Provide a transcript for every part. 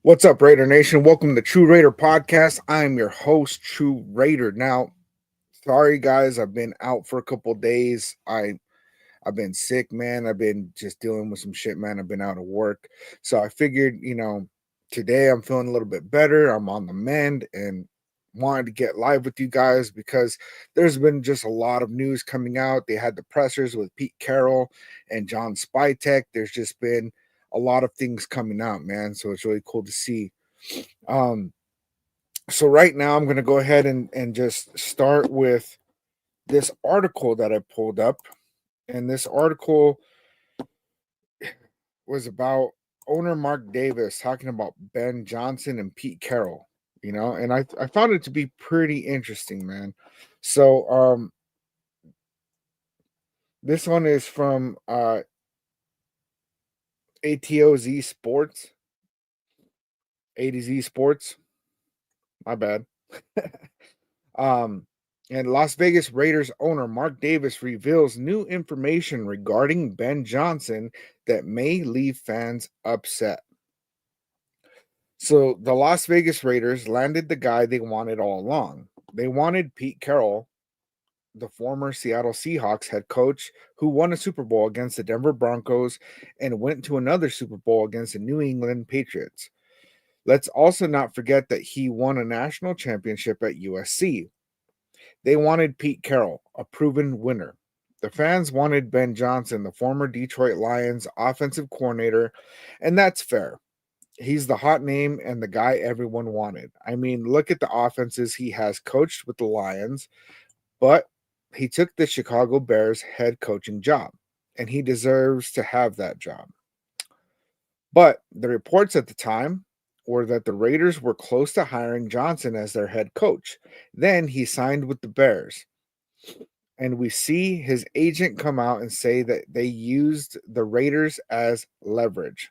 What's up, Raider Nation? Welcome to TRU Raider Podcast. I'm your host, TRU Raider. Now, sorry guys, I've been out for a couple days. I've been sick, man. I've been just dealing with some shit, man. I've been out of work. So I figured, today I'm feeling a little bit better. I'm on the mend and wanted to get live with you guys because there's been just a lot of news coming out. They had the pressers with Pete Carroll and John Spytek. There's just been a lot of things coming out, man. So it's really cool to see. Um, so right now I'm gonna go ahead and just start with this article that I pulled up. And this article was about owner Mark Davis talking about Ben Johnson and Pete Carroll, and I found it to be pretty interesting, man. So this one is from ATOZ Sports, A to Z Sports, my bad. um and Las Vegas Raiders owner Mark Davis reveals new information regarding Ben Johnson that may leave fans upset. So the Las Vegas Raiders landed the guy they wanted all along. They wanted Pete Carroll, the former Seattle Seahawks head coach who won a Super Bowl against the Denver Broncos and went to another Super Bowl against the New England Patriots. Let's also not forget that he won a national championship at USC. They wanted Pete Carroll, a proven winner. The fans wanted Ben Johnson, the former Detroit Lions offensive coordinator, and that's fair. He's the hot name and the guy everyone wanted. I mean, look at the offenses he has coached with the Lions, but he took the Chicago Bears head coaching job, and he deserves to have that job. But the reports at the time were that the Raiders were close to hiring Johnson as their head coach. Then he signed with the Bears. And we see his agent come out and say that they used the Raiders as leverage.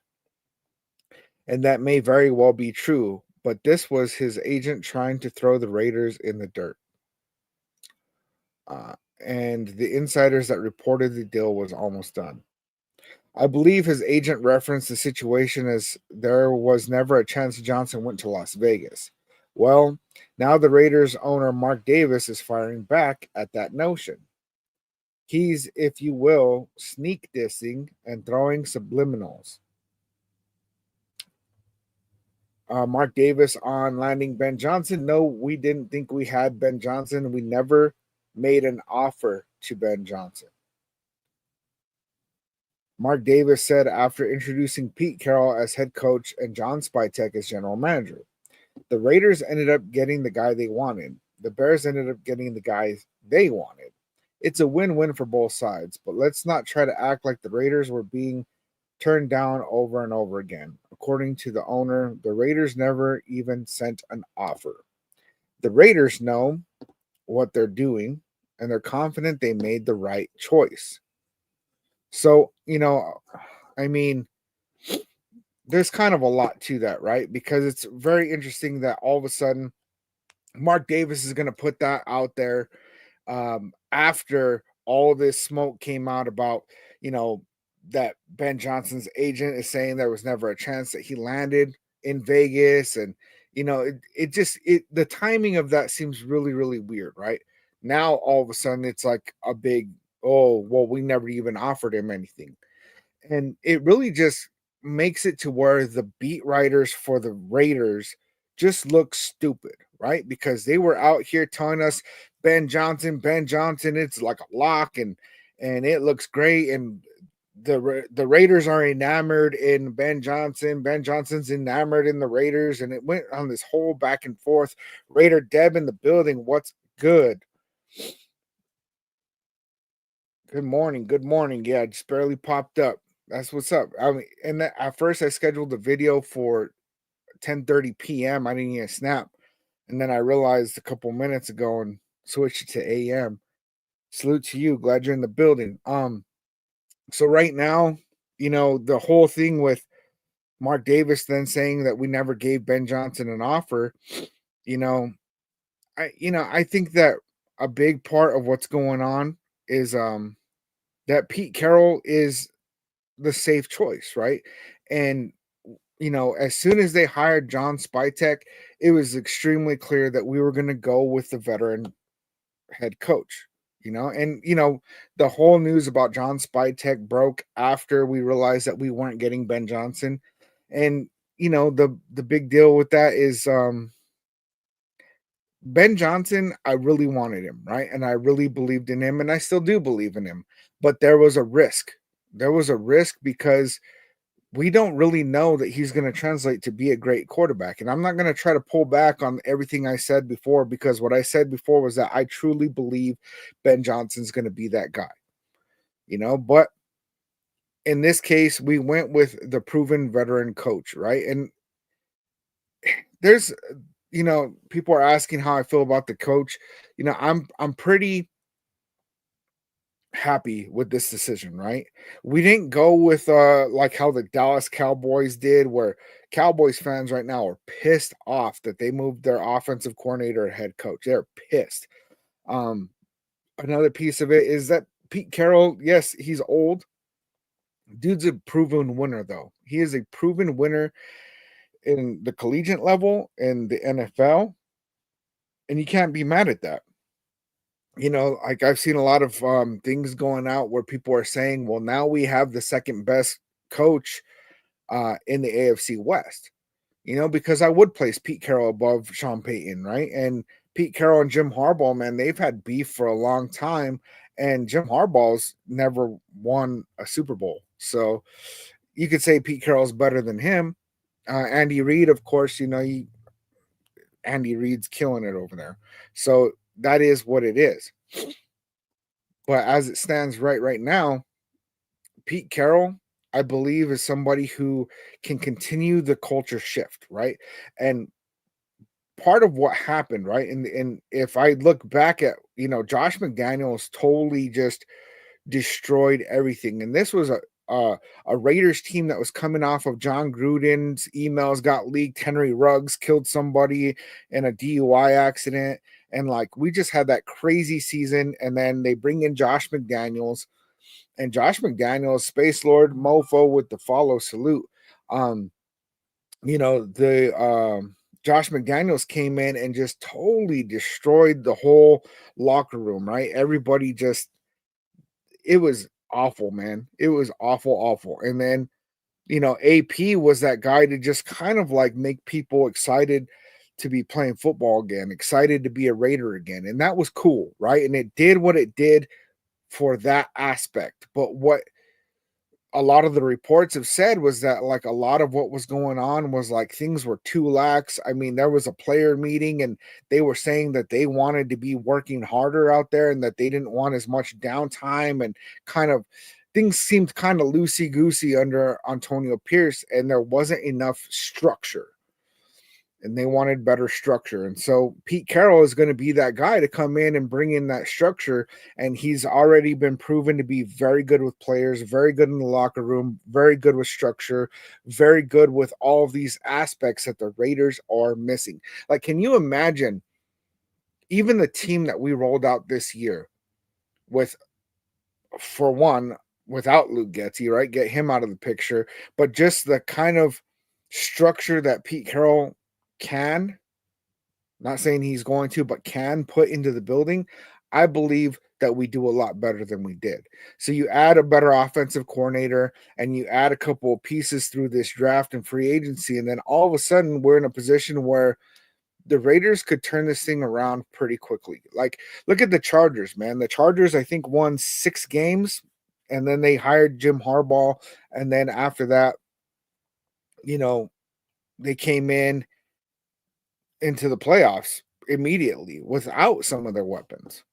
And that may very well be true, but this was his agent trying to throw the Raiders in the dirt. And the insiders that reported the deal was almost done. I believe his agent referenced the situation as there was never a chance Johnson went to Las Vegas. Well, now the Raiders owner Mark Davis is firing back at that notion. He's, if you will, sneak dissing and throwing subliminals. Mark Davis on landing Ben Johnson. No, we didn't think we had Ben Johnson. We never made an offer to Ben Johnson. Mark Davis said after introducing Pete Carroll as head coach and John Spytek as general manager. The Raiders ended up getting the guy they wanted. The Bears ended up getting the guy they wanted. It's a win-win for both sides, but let's not try to act like the Raiders were being turned down over and over again. According to the owner, the Raiders never even sent an offer. The Raiders know what they're doing, and they're confident they made the right choice. So, I mean, there's kind of a lot to that, right? Because it's very interesting that all of a sudden Mark Davis is going to put that out there after all this smoke came out about, that Ben Johnson's agent is saying there was never a chance that he landed in Vegas. And, the timing of that seems really, really weird, right? Now, all of a sudden, it's like a big, oh, well, we never even offered him anything. And it really just makes it to where the beat writers for the Raiders just look stupid, right? Because they were out here telling us Ben Johnson, it's like a lock and it looks great. And the Raiders are enamored in Ben Johnson. Ben Johnson's enamored in the Raiders, and it went on this whole back and forth. Raider Deb in the building. What's good? Good morning. Good morning. Yeah, just barely popped up. That's what's up. I mean, and at first I scheduled the video for 10:30 p.m. I didn't even snap, and then I realized a couple minutes ago and switched it to a.m. Salute to you. Glad you're in the building. So right now, the whole thing with Mark Davis then saying that we never gave Ben Johnson an offer, you know, I think that a big part of what's going on is that Pete Carroll is the safe choice, right? And as soon as they hired John Spytek, it was extremely clear that we were going to go with the veteran head coach. And the whole news about John Spytek broke after we realized that we weren't getting Ben Johnson. And the big deal with that is Ben Johnson, I really wanted him, right? And I really believed in him, and I still do believe in him. But there was a risk. There was a risk because we don't really know that he's going to translate to be a great quarterback. And I'm not going to try to pull back on everything I said before, because what I said before was that I truly believe Ben Johnson's going to be that guy, but in this case, we went with the proven veteran coach, right? And there's, people are asking how I feel about the coach. I'm pretty happy with this decision, right? We didn't go with like how the Dallas Cowboys did, where Cowboys fans right now are pissed off that they moved their offensive coordinator and head coach. They're pissed. Another piece of it is that Pete Carroll, yes, he's old. Dude's a proven winner, though. He is a proven winner in the collegiate level in the NFL, and you can't be mad at that. Like I've seen a lot of things going out where people are saying, well, now we have the second best coach in the AFC West, because I would place Pete Carroll above Sean Payton, right? And Pete Carroll and Jim Harbaugh, man, they've had beef for a long time, and Jim Harbaugh's never won a Super Bowl. So you could say Pete Carroll's better than him. Andy Reid, of course, Andy Reid's killing it over there. So that is what it is. But as it stands right now, Pete Carroll, I believe, is somebody who can continue the culture shift, right? And part of what happened, right? And if I look back at, Josh McDaniels totally just destroyed everything. And this was a Raiders team that was coming off of John Gruden's emails got leaked. Henry Ruggs killed somebody in a DUI accident. And like, we just had that crazy season. And then they bring in Josh McDaniels, and Josh McDaniels, Space Lord mofo with the follow salute. Josh McDaniels came in and just totally destroyed the whole locker room, right? Everybody just, it was awful, man. It was awful. And then, AP was that guy to just kind of like make people excited to be playing football again, excited to be a Raider again. And that was cool, right? And it did what it did for that aspect. But what a lot of the reports have said was that like a lot of what was going on was like things were too lax. I mean, there was a player meeting and they were saying that they wanted to be working harder out there and that they didn't want as much downtime, and kind of things seemed kind of loosey-goosey under Antonio Pierce, and there wasn't enough structure. And they wanted better structure. And so Pete Carroll is going to be that guy to come in and bring in that structure. And he's already been proven to be very good with players, very good in the locker room, very good with structure, very good with all of these aspects that the Raiders are missing. Like, can you imagine even the team that we rolled out this year with, for one, without Luke Getsy, right? Get him out of the picture, but just the kind of structure that Pete Carroll can, not saying he's going to, but can put into the building, I believe that we do a lot better than we did. So you add a better offensive coordinator and you add a couple of pieces through this draft and free agency, and then all of a sudden we're in a position where the Raiders could turn this thing around pretty quickly. Like, look at the Chargers, man. The Chargers, I think, won 6 games, and then they hired Jim Harbaugh, and then after that, they came into the playoffs immediately without some of their weapons.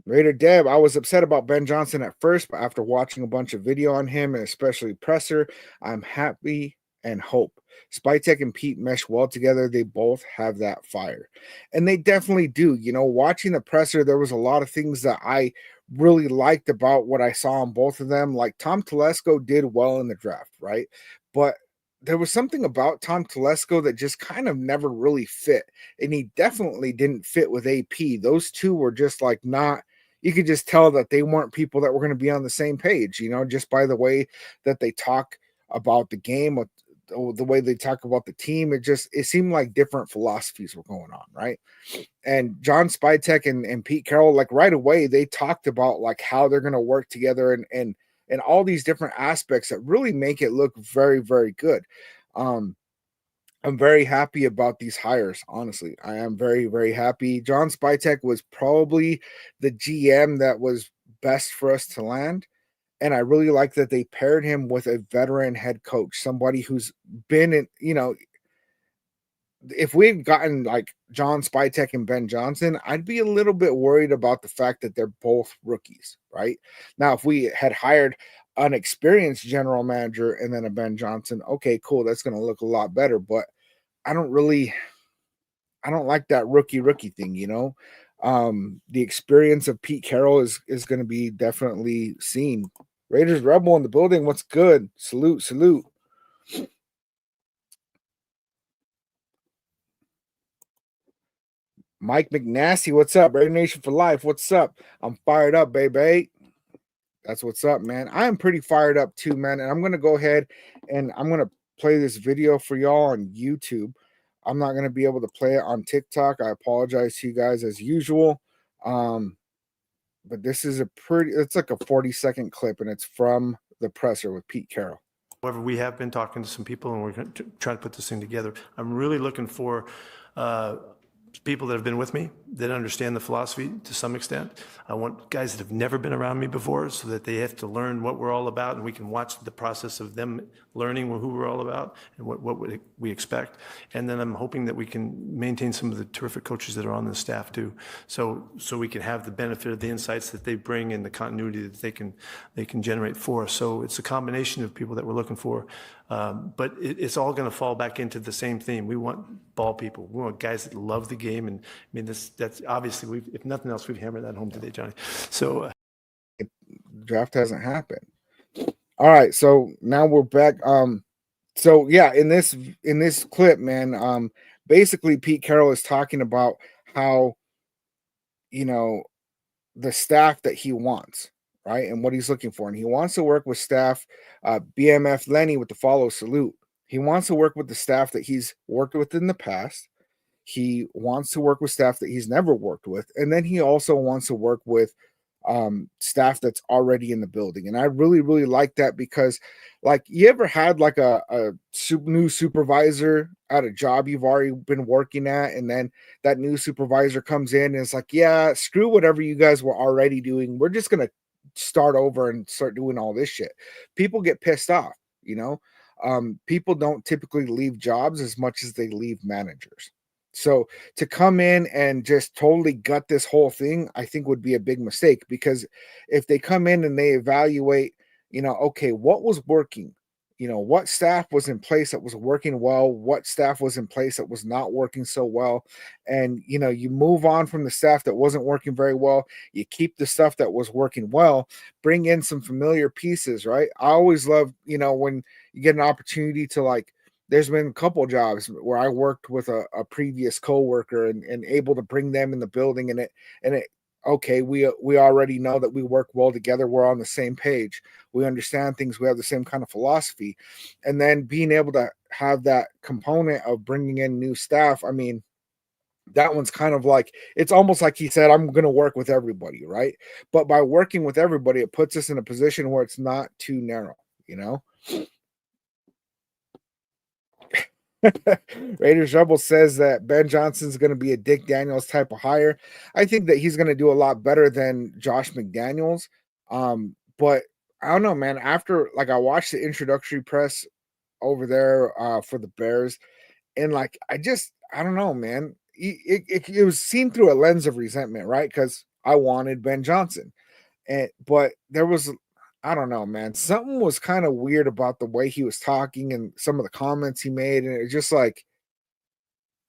Raider Deb, I was upset about Ben Johnson at first, but after watching a bunch of video on him and especially presser, I'm happy and hope. Spytek and Pete mesh well together. They both have that fire. And they definitely do. Watching the presser, there was a lot of things that I really liked about what I saw on both of them. Like Tom Telesco did well in the draft, right? But there was something about Tom Telesco that just kind of never really fit. And he definitely didn't fit with AP. Those two were just like not, you could just tell that they weren't people that were going to be on the same page, just by the way that they talk about the game, the way they talk about the team. It seemed like different philosophies were going on, right? And John Spytek and Pete Carroll, like right away, they talked about like how they're going to work together and all these different aspects that really make it look very, very good. Um, I'm very happy about these hires. Honestly, I am very, very happy. John Spytek was probably the GM that was best for us to land. And I really like that they paired him with a veteran head coach, somebody who's been in, if we had gotten like John Spytek and Ben Johnson, I'd be a little bit worried about the fact that they're both rookies, right? Now, if we had hired an experienced general manager and then a Ben Johnson, okay, cool, that's going to look a lot better. But I don't really, I don't like that rookie thing. The experience of Pete Carroll is going to be definitely seen. Raiders Rebel in the building. What's good? Salute. Mike McNasty, what's up? Raider Nation for life. What's up? I'm fired up, baby. That's what's up, man. I am pretty fired up too, man. And I'm gonna go ahead and I'm gonna play this video for y'all on YouTube. I'm not gonna be able to play it on TikTok. I apologize to you guys as usual. But this is it's like a 40-second clip, and it's from the presser with Pete Carroll. However, we have been talking to some people, and we're going to try to put this thing together. I'm really looking for people that have been with me, that understand the philosophy to some extent. I want guys that have never been around me before so that they have to learn what we're all about, and we can watch the process of them learning who we're all about and what we expect. And then I'm hoping that we can maintain some of the terrific coaches that are on the staff too, so we can have the benefit of the insights that they bring and the continuity that they can generate for us. So it's a combination of people that we're looking for. But it's all going to fall back into the same theme. We want ball people. We want guys that love the game. And I mean, that's obviously, if nothing else, we've hammered that home today, Johnny. So draft hasn't happened. All right. So now we're back. So yeah, in this clip, man, basically Pete Carroll is talking about how, the staff that he wants, right? And what he's looking for. And he wants to work with staff, BMF Lenny with the follow salute. He wants to work with the staff that he's worked with in the past. He wants to work with staff that he's never worked with. And then he also wants to work with staff that's already in the building. And I really, really like that because, like, you ever had like a new supervisor at a job you've already been working at, and then that new supervisor comes in and it's like, yeah, screw whatever you guys were already doing. We're just going to start over and start doing all this shit. People get pissed off, people don't typically leave jobs as much as they leave managers. So to come in and just totally gut this whole thing, I think would be a big mistake, because if they come in and they evaluate, okay, what was working, what staff was in place that was working well, what staff was in place that was not working so well. And, you move on from the staff that wasn't working very well. You keep the stuff that was working well, bring in some familiar pieces, right? I always love, when you get an opportunity to, like, there's been a couple jobs where I worked with a previous coworker and able to bring them in the building, and it okay, we already know that we work well together. We're on the same page. We understand things. We have the same kind of philosophy. And then being able to have that component of bringing in new staff, I mean, that one's kind of like, it's almost like he said, I'm going to work with everybody, right? But by working with everybody, it puts us in a position where it's not too narrow, Raiders Rebel says that Ben Johnson's going to be a Dick Daniels type of hire. I think that he's going to do a lot better than Josh McDaniels. But I don't know, man. After, like, I watched the introductory press over there for the Bears, and like, I don't know, man. It was seen through a lens of resentment, right? Because I wanted Ben Johnson, but there was, I don't know, man. Something was kind of weird about the way he was talking and some of the comments he made. And it just, like,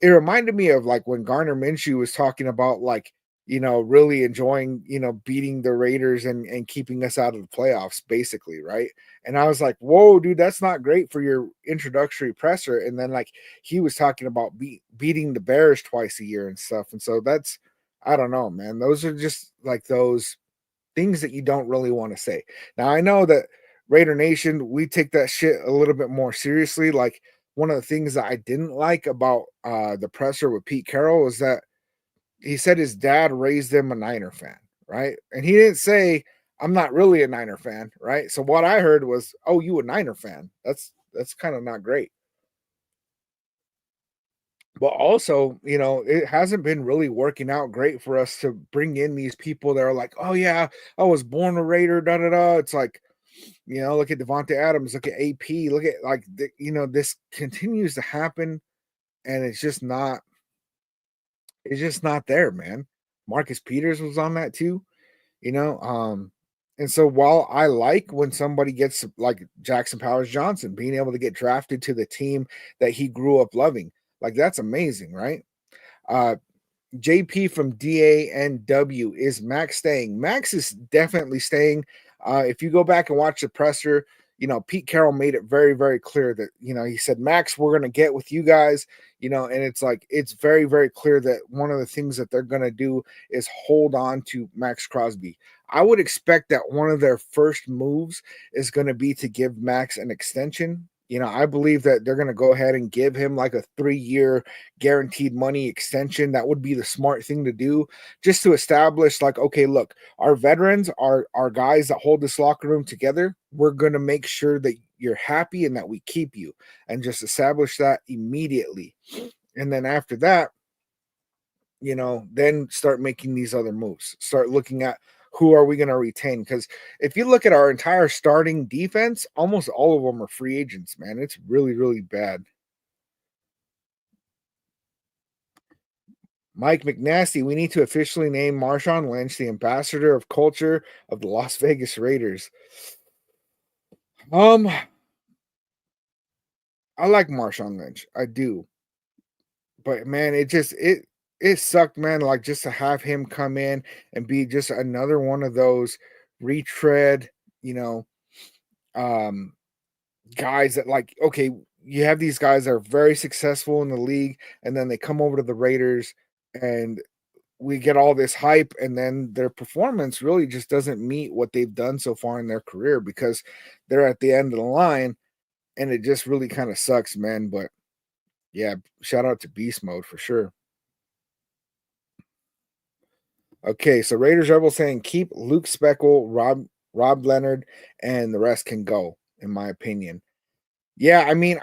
it reminded me of like when Garner Minshew was talking about, like, really enjoying, beating the Raiders and keeping us out of the playoffs, basically, right? And I was like, whoa, dude, that's not great for your introductory presser. And then, like, he was talking about beating the Bears twice a year and stuff. And so that's, I don't know, man. Those are just like those things that you don't really want to say. Now, I know that Raider Nation, we take that shit a little bit more seriously. Like, one of the things that I didn't like about the presser with Pete Carroll was that he said his dad raised him a Niner fan, right? And he didn't say, I'm not really a Niner fan, right? So what I heard was, oh, you a Niner fan. That's kind of not great. But also, it hasn't been really working out great for us to bring in these people that are like, oh yeah, I was born a Raider, da da da. It's like, look at Devontae Adams, look at AP, look at like this continues to happen, and it's just not there, man. Marcus Peters was on that too, you know. And so while I like when somebody gets like Jackson Powers Johnson being able to get drafted to the team that he grew up loving, like that's amazing, right? Uh JP from DANW, is Max staying? Max is definitely staying. If you go back and watch the presser, Pete Carroll made it very, very clear that, he said, Max, we're going to get with you guys, and it's like, it's very, very clear that one of the things that they're going to do is hold on to Max Crosby. I would expect that one of their first moves is going to be to give Max an extension. I believe that they're going to go ahead and give him like a 3-year guaranteed money extension. That would be the smart thing to do, just to establish like, okay, look, our veterans are guys that hold this locker room together. We're going to make sure that you're happy and that we keep you, and just establish that immediately. And then after that, then start making these other moves. Start looking at who are we going to retain? Because if you look at our entire starting defense, almost all of them are free agents, man. It's really, really bad. Mike McNasty, we need to officially name Marshawn Lynch the ambassador of culture of the Las Vegas Raiders. I like Marshawn Lynch. I do. But man, it sucked, man, like just to have him come in and be just another one of those retread, um guys that, like, okay, you have these guys that are very successful in the league, and then they come over to the Raiders, and we get all this hype, and then their performance really just doesn't meet what they've done so far in their career, because they're at the end of the line, and it just really kind of sucks, man. But yeah, shout out to Beast Mode for sure. Okay, so Raiders Rebel saying keep Luke Speckle, Rob Leonard, and the rest can go, in my opinion. Yeah, I mean,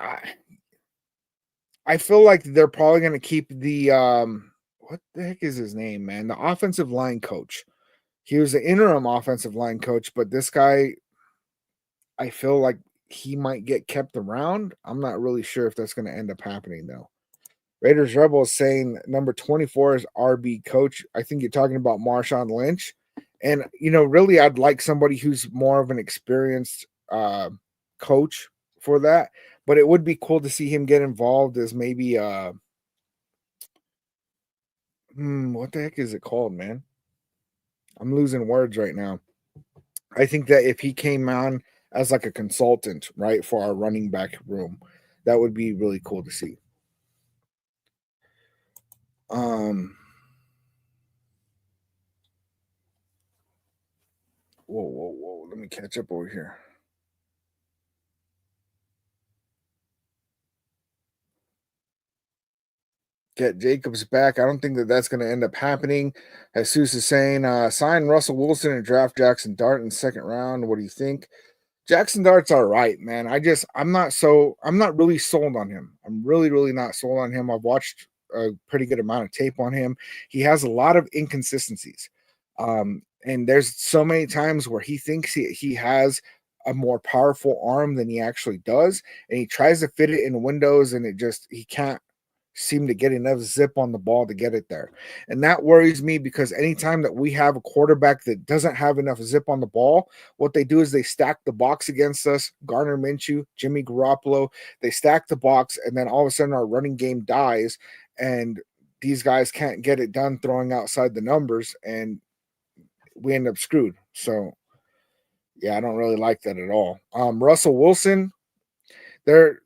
I feel like they're probably going to keep the what the heck is his name, man? The offensive line coach. He was the interim offensive line coach, but this guy, I feel like he might get kept around. I'm not really sure if that's going to end up happening though. Raiders Rebels saying number 24 is RB coach. I think you're talking about Marshawn Lynch. And really I'd like somebody who's more of an experienced coach for that. But it would be cool to see him get involved as maybe what the heck is it called, man? I'm losing words right now. I think that if he came on as like a consultant, right, for our running back room, that would be really cool to see. Whoa. Let me catch up over here. Get Jacobs back. I don't think that that's going to end up happening. Jesus is saying, sign Russell Wilson and draft Jackson Dart in the second round. What do you think? Jackson Dart's all right, man. I'm not really sold on him. I'm really, really not sold on him. I've watched a pretty good amount of tape on him. He has a lot of inconsistencies. And there's so many times where he thinks he has a more powerful arm than he actually does. And he tries to fit it in windows, and he can't seem to get enough zip on the ball to get it there. And that worries me, because anytime that we have a quarterback that doesn't have enough zip on the ball, what they do is they stack the box against us. Gardner Minshew, Jimmy Garoppolo, they stack the box, and then all of a sudden our running game dies, and these guys can't get it done throwing outside the numbers, and we end up screwed. So yeah, I don't really like that at all. Russell Wilson, there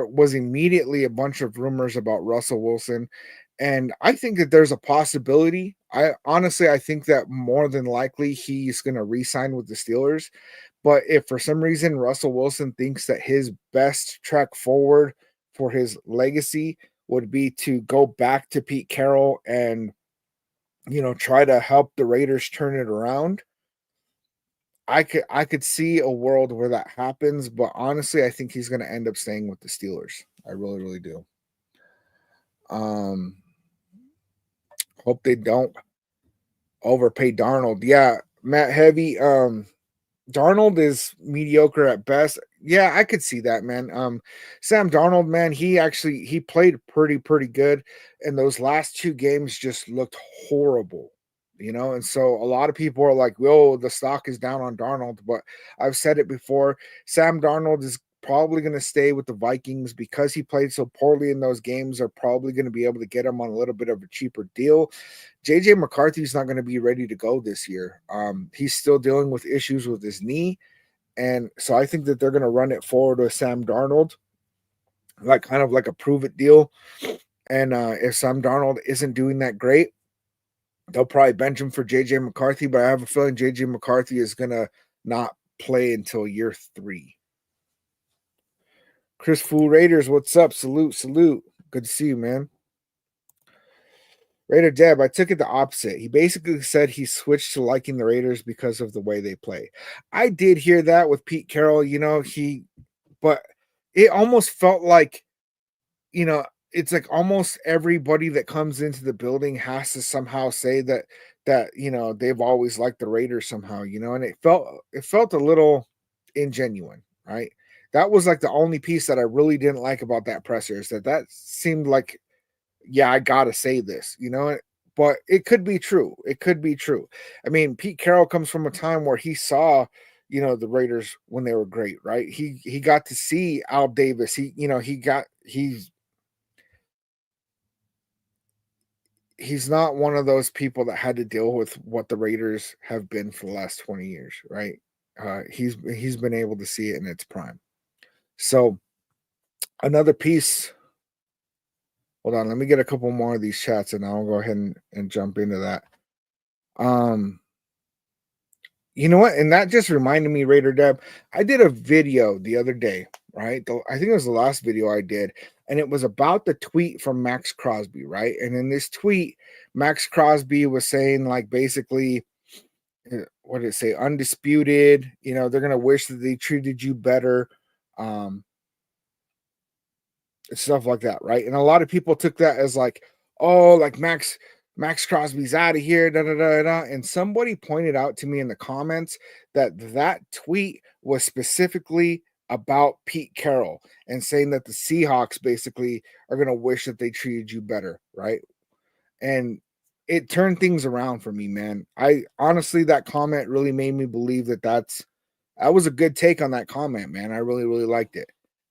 was immediately a bunch of rumors about Russell Wilson, and I think that there's a possibility I think that more than likely he's going to re-sign with the Steelers. But if for some reason Russell Wilson thinks that his best track forward for his legacy would be to go back to Pete Carroll and, try to help the Raiders turn it around, I could see a world where that happens. But honestly, I think he's going to end up staying with the Steelers. I really, really do. Hope they don't overpay Darnold. Yeah, Matt Heavy. Darnold is mediocre at best. Yeah, I could see that, man. Sam Darnold, man, he played pretty good, and those last two games just looked horrible, And so a lot of people are like, "Whoa, the stock is down on Darnold," but I've said it before. Sam Darnold is probably going to stay with the Vikings because he played so poorly in those games. Are probably going to be able to get him on a little bit of a cheaper deal. JJ McCarthy's not going to be ready to go this year. He's still dealing with issues with his knee. And so I think that they're going to run it forward with Sam Darnold, like kind of like a prove it deal. And if Sam Darnold isn't doing that great, they'll probably bench him for JJ McCarthy. But I have a feeling JJ McCarthy is going to not play until year 3. Chris Fool Raiders, what's up? Salute. Good to see you, man. Raider Deb, I took it the opposite. He basically said he switched to liking the Raiders because of the way they play. I did hear that with Pete Carroll, but it almost felt like, it's like almost everybody that comes into the building has to somehow say that they've always liked the Raiders somehow, and it felt a little ingenuine, right? That was like the only piece that I really didn't like about that presser, is that seemed like, yeah, I gotta say this, but it could be true. It could be true. I mean, Pete Carroll comes from a time where he saw, the Raiders when they were great, right? He got to see Al Davis. He's not one of those people that had to deal with what the Raiders have been for the last 20 years, right? He's been able to see it in its prime. So another piece. Hold on, let me get a couple more of these chats and I'll go ahead and jump into that. You know what? And that just reminded me, Raider Deb, I did a video the other day, right? I think it was the last video I did, and it was about the tweet from Max Crosby, right? And in this tweet, Max Crosby was saying, like, basically, what did it say? Undisputed, they're going to wish that they treated you better. Stuff like that, right? And a lot of people took that as like, oh, like Max Crosby's out of here, da da da da. And somebody pointed out to me in the comments that tweet was specifically about Pete Carroll and saying that the Seahawks basically are going to wish that they treated you better, right? And it turned things around for me, man. I honestly, that comment really made me believe that was a good take on that comment, man. I really, really liked it.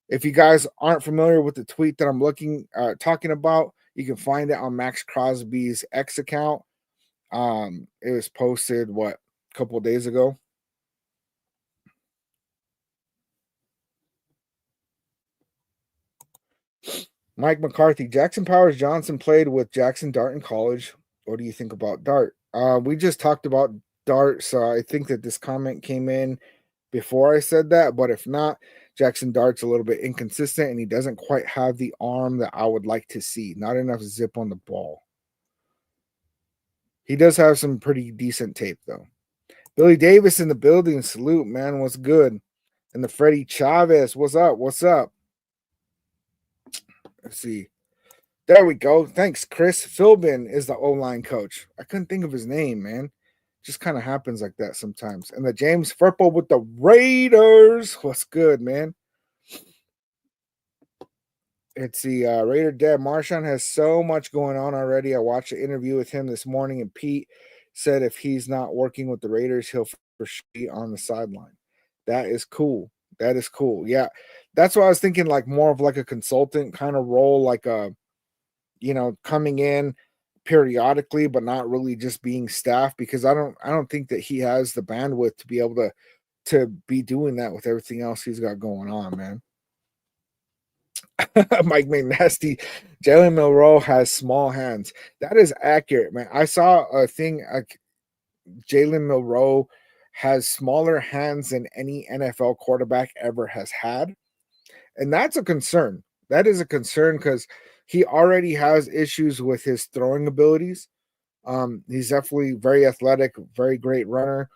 If you guys aren't familiar with the tweet that I'm talking about, you can find it on Max Crosby's X account. It was posted, a couple of days ago. Mike McCarthy, Jackson Powers Johnson played with Jackson Dart in college. What do you think about Dart? We just talked about Dart, so I think that this comment came in before I said that, but if not, Jackson Dart's a little bit inconsistent and he doesn't quite have the arm that I would like to see. Not enough zip on the ball. He does have some pretty decent tape, though. Billy Davis in the building. Salute, man. What's good? And the Freddie Chavez. What's up? What's up? Let's see. There we go. Thanks, Chris. Philbin is the O-line coach. I couldn't think of his name, man. Just kind of happens like that sometimes. And the James Furpo with the Raiders. What's good, man? It's the Raider Deb. Marshawn has so much going on already. I watched an interview with him this morning, and Pete said if he's not working with the Raiders, he'll for sure be on the sideline. That is cool. That is cool. Yeah, that's what I was thinking, like more of like a consultant kind of role, like coming in periodically, but not really just being staff, because I don't think that he has the bandwidth to be able to be doing that with everything else he's got going on, man. Mike McNasty, Jalen Milroe has small hands. That is accurate, man. I saw a thing like Jalen Milroe has smaller hands than any NFL quarterback ever has had. And that's a concern. That is a concern because he already has issues with his throwing abilities. He's definitely very athletic, very great runner.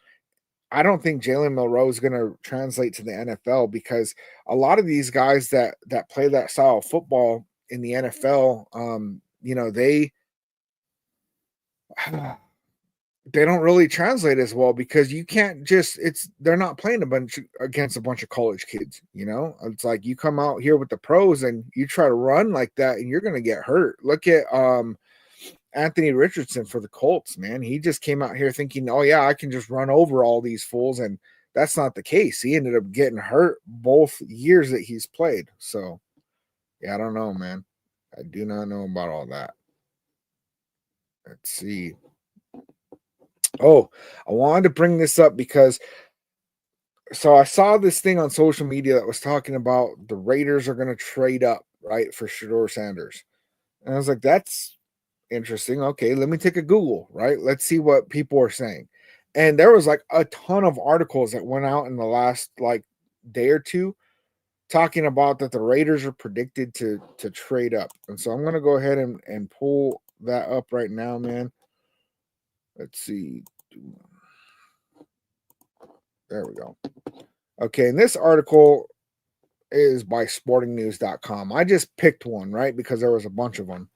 I don't think Jalen Milroe is going to translate to the NFL because a lot of these guys that play that style of football in the NFL, they don't really translate as well because you can't just they're not playing against a bunch of college kids. It's like you come out here with the pros and you try to run like that and you're going to get hurt. Look at Anthony Richardson for the Colts, man. He just came out here thinking, oh yeah, I can just run over all these fools, and that's not the case. He ended up getting hurt both years that he's played. So yeah, I don't know, man. I do not know about all that. Let's see. Oh, I wanted to bring this up because I saw this thing on social media that was talking about the Raiders are going to trade up, right, for Shedeur Sanders. And I was like, that's interesting. Okay, let me take a Google, right? Let's see what people are saying. And there was like a ton of articles that went out in the last like day or two talking about that the Raiders are predicted to trade up. And so I'm going to go ahead and pull that up right now, man. Let's see. There we go. Okay, and this article is by sportingnews.com. I just picked one, right? Because there was a bunch of them.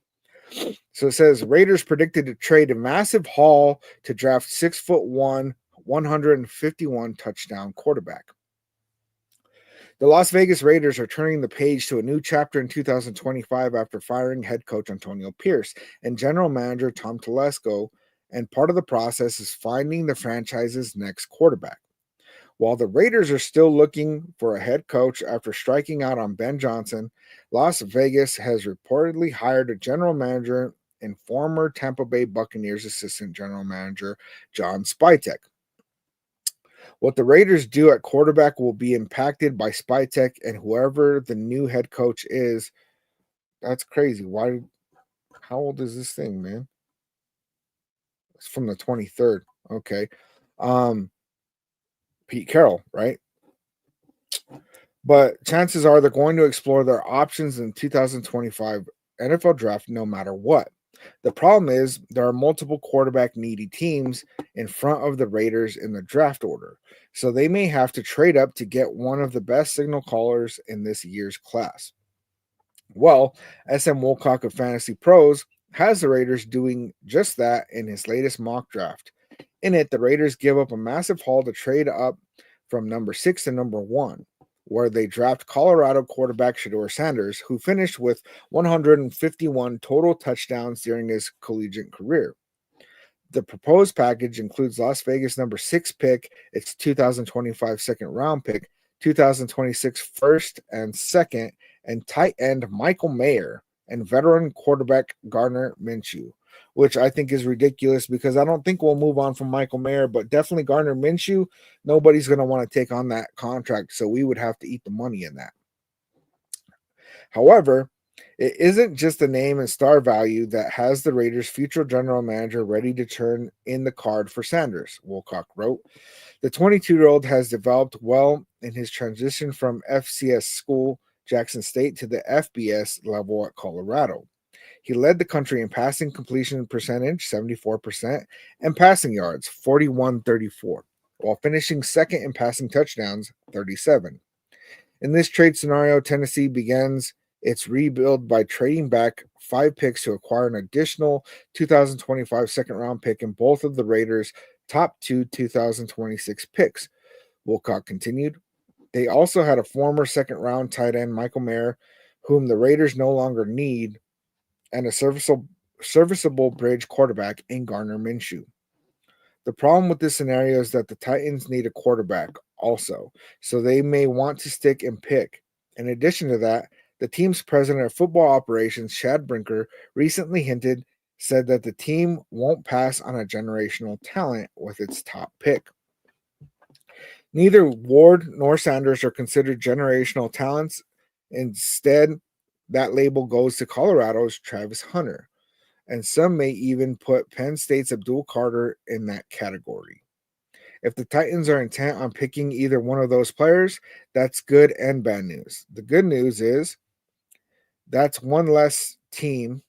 So it says Raiders predicted to trade a massive haul to draft 6'1", 151 touchdown quarterback. The Las Vegas Raiders are turning the page to a new chapter in 2025 after firing head coach Antonio Pierce and general manager Tom Telesco, and part of the process is finding the franchise's next quarterback. While the Raiders are still looking for a head coach after striking out on Ben Johnson, Las Vegas has reportedly hired a general manager and former Tampa Bay Buccaneers assistant general manager John Spytek. What the Raiders do at quarterback will be impacted by Spytek and whoever the new head coach is. That's crazy. How old is this thing, man? It's from the 23rd. Okay. Pete Carroll, right? But chances are they're going to explore their options in 2025 NFL draft no matter what. The problem is there are multiple quarterback needy teams in front of the Raiders in the draft order, so they may have to trade up to get one of the best signal callers in this year's class. Well, SM Wolcock of Fantasy Pros has the Raiders doing just that in his latest mock draft. In it, the Raiders give up a massive haul to trade up from number 6 to number 1, where they draft Colorado quarterback Shedeur Sanders, who finished with 151 total touchdowns during his collegiate career. The proposed package includes Las Vegas number 6 pick, its 2025 second round pick, 2026 first and second, and tight end Michael Mayer and veteran quarterback Gardner Minshew, which I think is ridiculous because I don't think we'll move on from Michael Mayer, but definitely Gardner Minshew. Nobody's going to want to take on that contract, so we would have to eat the money in that. However, it isn't just the name and star value that has the Raiders' future general manager ready to turn in the card for Sanders, Wolcock wrote. The 22-year-old has developed well in his transition from FCS school, Jackson State, to the FBS level at Colorado. He led the country in passing completion percentage, 74%, and passing yards, 41-34, while finishing second in passing touchdowns, 37. In this trade scenario, Tennessee begins its rebuild by trading back 5 picks to acquire an additional 2025 second-round pick in both of the Raiders' top 2 2026 picks. Wolcock continued. They also had a former second-round tight end, Michael Mayer, whom the Raiders no longer need, and a serviceable bridge quarterback in Gardner Minshew. The problem with this scenario is that the Titans need a quarterback also, so they may want to stick and pick. In addition to that, the team's president of football operations, Chad Brinker, recently said that the team won't pass on a generational talent with its top pick. Neither Ward nor Sanders are considered generational talents. Instead, that label goes to Colorado's Travis Hunter, and some may even put Penn State's Abdul Carter in that category. If the Titans are intent on picking either one of those players, that's good and bad news. The good news is that's one less team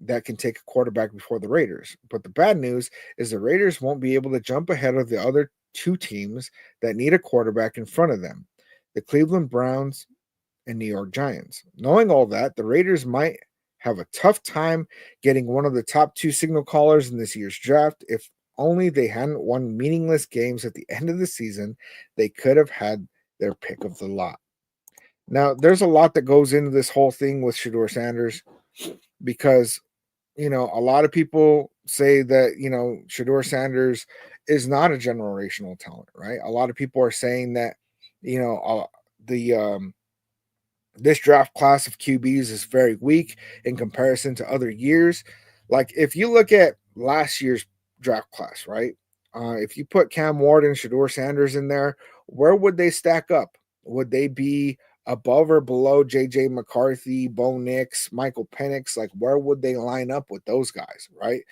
that can take a quarterback before the Raiders. But the bad news is the Raiders won't be able to jump ahead of the other two teams that need a quarterback in front of them, the Cleveland Browns and New York Giants. Knowing all that, the Raiders might have a tough time getting one of the top two signal callers in this year's draft. If only they hadn't won meaningless games at the end of the season, they could have had their pick of the lot. Now, there's a lot that goes into this whole thing with Shedeur Sanders because, a lot of people say that, Shedeur Sanders is not a generational talent, right? A lot of people are saying that, the this draft class of QBs is very weak in comparison to other years. Like if you look at last year's draft class, right? If you put Cam Ward and Shedeur Sanders in there, where would they stack up? Would they be above or below JJ McCarthy, Bo Nix, Michael Penix? Like where would they line up with those guys, right?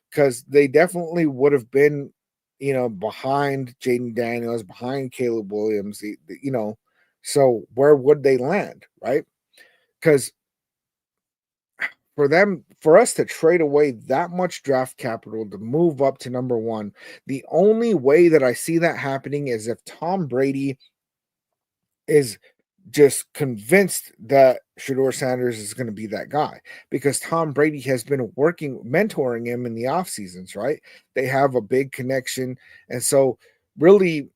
Because they definitely would have been, behind Jaden Daniels, behind Caleb Williams, so where would they land, right? Because for us to trade away that much draft capital to move up to number one, the only way that I see that happening is if Tom Brady is just convinced that Shedeur Sanders is going to be that guy, because Tom Brady has been mentoring him in the off seasons, right? They have a big connection. And so really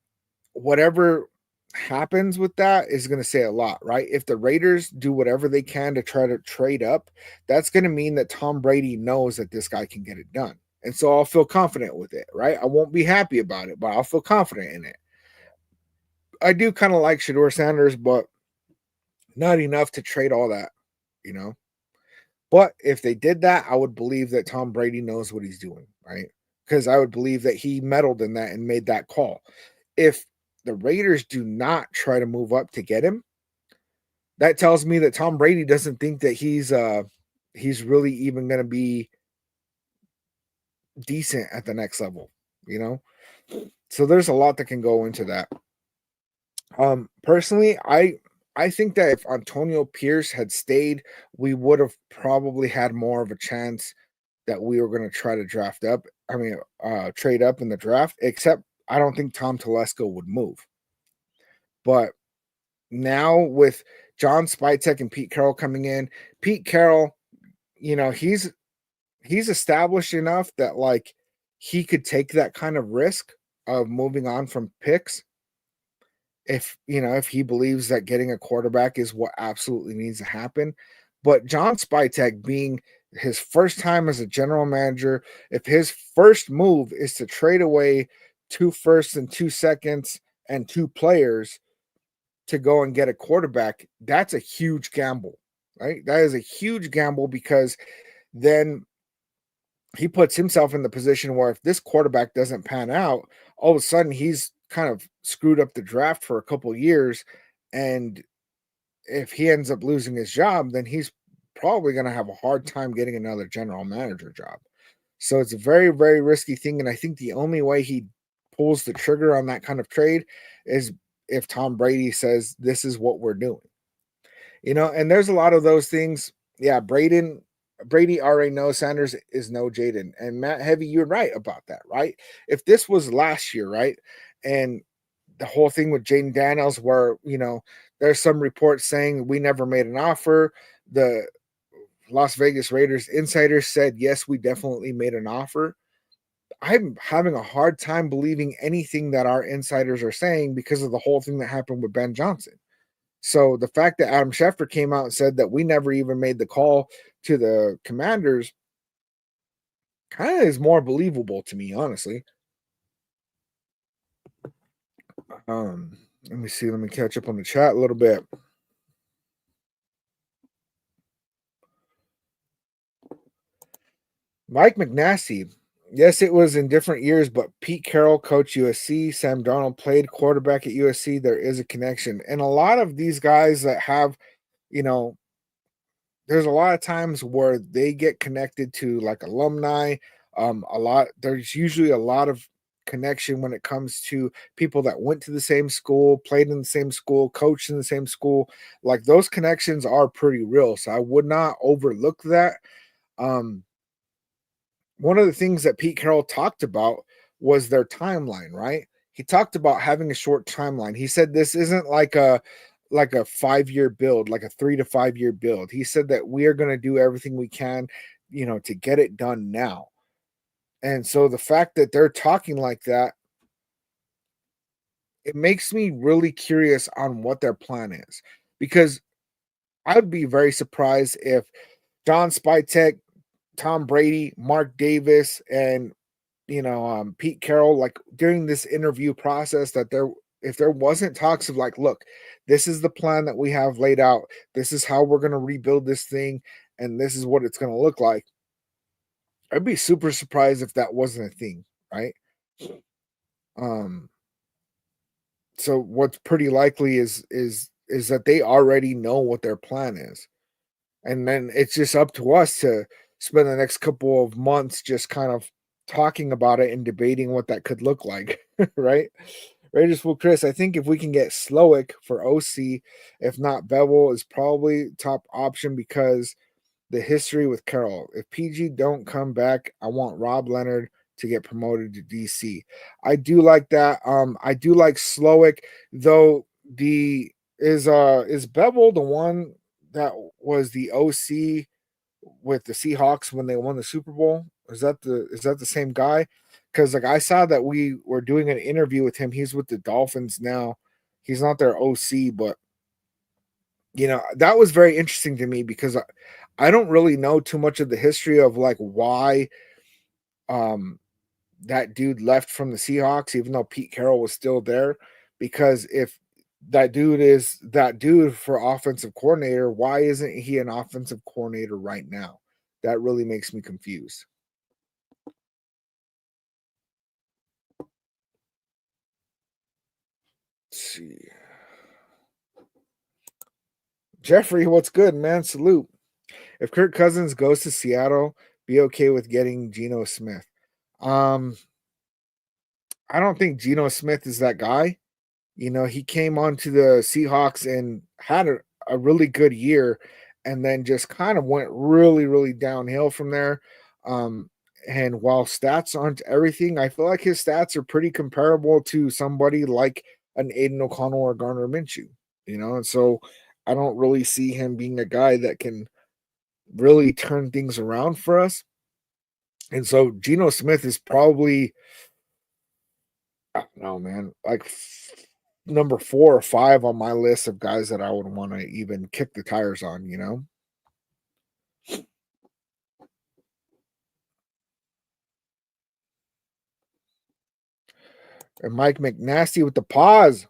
whatever happens with that is going to say a lot, right? If the Raiders do whatever they can to try to trade up, that's going to mean that Tom Brady knows that this guy can get it done. And so I'll feel confident with it, right? I won't be happy about it, but I'll feel confident in it. I do kind of like Shedeur Sanders, but not enough to trade all that, you know? But if they did that, I would believe that Tom Brady knows what he's doing, right? Because I would believe that he meddled in that and made that call. If the Raiders do not try to move up to get him, that tells me that Tom Brady doesn't think that he's really even going to be decent at the next level, you know? So there's a lot that can go into that. Personally, I think that if Antonio Pierce had stayed, we would have probably had more of a chance that we were going to try to trade up in the draft, except I don't think Tom Telesco would move. But now with John Spytek and Pete Carroll coming in, Pete Carroll, he's established enough that like he could take that kind of risk of moving on from picks if he believes that getting a quarterback is what absolutely needs to happen. But John Spytek, being his first time as a general manager, if his first move is to trade away 2 firsts and 2 seconds and 2 players to go and get a quarterback, that's a huge gamble, right? That is a huge gamble, because then he puts himself in the position where if this quarterback doesn't pan out, all of a sudden he's kind of screwed up the draft for a couple of years. And if he ends up losing his job, then he's probably going to have a hard time getting another general manager job. So it's a very, very risky thing. And I think the only way he pulls the trigger on that kind of trade is if Tom Brady says, this is what we're doing, and there's a lot of those things. Yeah. Brady already knows Sanders is no Jaden, and Matt Heavy, you're right about that, right? If this was last year, right? And the whole thing with Jaden Daniels where, there's some reports saying we never made an offer. The Las Vegas Raiders insiders said, yes, we definitely made an offer. I'm having a hard time believing anything that our insiders are saying because of the whole thing that happened with Ben Johnson. So the fact that Adam Schefter came out and said that we never even made the call to the Commanders kind of is more believable to me, honestly. Let me see. Let me catch up on the chat a little bit. Mike McNasty. Yes, it was in different years, but Pete Carroll coached USC. Sam Darnold played quarterback at USC. There is a connection. And a lot of these guys that have, there's a lot of times where they get connected to like alumni. There's usually a lot of connection when it comes to people that went to the same school, played in the same school, coached in the same school. Like those connections are pretty real. So I would not overlook that. Um, One of the things that Pete Carroll talked about was their timeline, right? He talked about having a short timeline. He said this isn't like a 5-year build, like a 3 to 5 year build. He said that we are going to do everything we can, to get it done now. And so the fact that they're talking like that, it makes me really curious on what their plan is, because I would be very surprised if John Spytek, Tom Brady, Mark Davis, and Pete Carroll, like during this interview process, that if there wasn't talks of like, look, this is the plan that we have laid out, this is how we're going to rebuild this thing, and this is what it's going to look like. I'd be super surprised if that wasn't a thing, right? Um, so what's pretty likely is that they already know what their plan is. And then it's just up to us to spend the next couple of months just kind of talking about it and debating what that could look like, right? Raiders, well, Chris, I think if we can get Slowick for OC, if not Bevel, is probably top option because the history with Carroll. If PG don't come back, I want Rob Leonard to get promoted to DC. I do like that. I do like Slowick, though. Is Bevel the one that was the OC with the Seahawks when they won the Super Bowl? Is that the same guy? Because like I saw that we were doing an interview with him. He's with the Dolphins now. He's not their OC, but that was very interesting to me because I don't really know too much of the history of like why that dude left from the Seahawks, even though Pete Carroll was still there. Because if that dude is that dude for offensive coordinator, why isn't he an offensive coordinator right now? That really makes me confused. Let's see. Jeffrey, what's good, man? Salute. If Kirk Cousins goes to Seattle, be okay with getting Geno Smith. I don't think Geno Smith is that guy. He came onto the Seahawks and had a really good year and then just kind of went really, really downhill from there. And while stats aren't everything, I feel like his stats are pretty comparable to somebody like an Aiden O'Connell or Garner Minshew, and so I don't really see him being a guy that can really turn things around for us. And so Geno Smith is probably, I don't know, man, like number 4 or 5 on my list of guys that I would want to even kick the tires on. And Mike McNasty with the pause.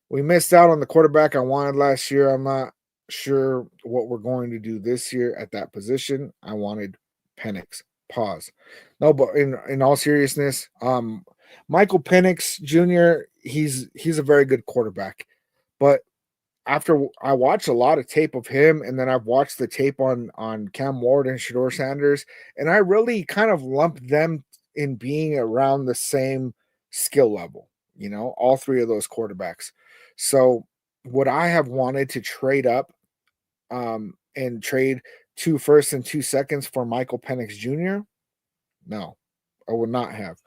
We missed out on the quarterback I wanted last year. I'm not sure what we're going to do this year at that position. I wanted Penix. Pause. No, but in all seriousness, Michael Penix Jr., he's a very good quarterback. But after I watched a lot of tape of him, and then I've watched the tape on Cam Ward and Shador Sanders, and I really kind of lumped them in being around the same skill level, all 3 of those quarterbacks. So would I have wanted to trade up and trade 2 firsts and 2 seconds for Michael Penix Jr.? No, I would not have.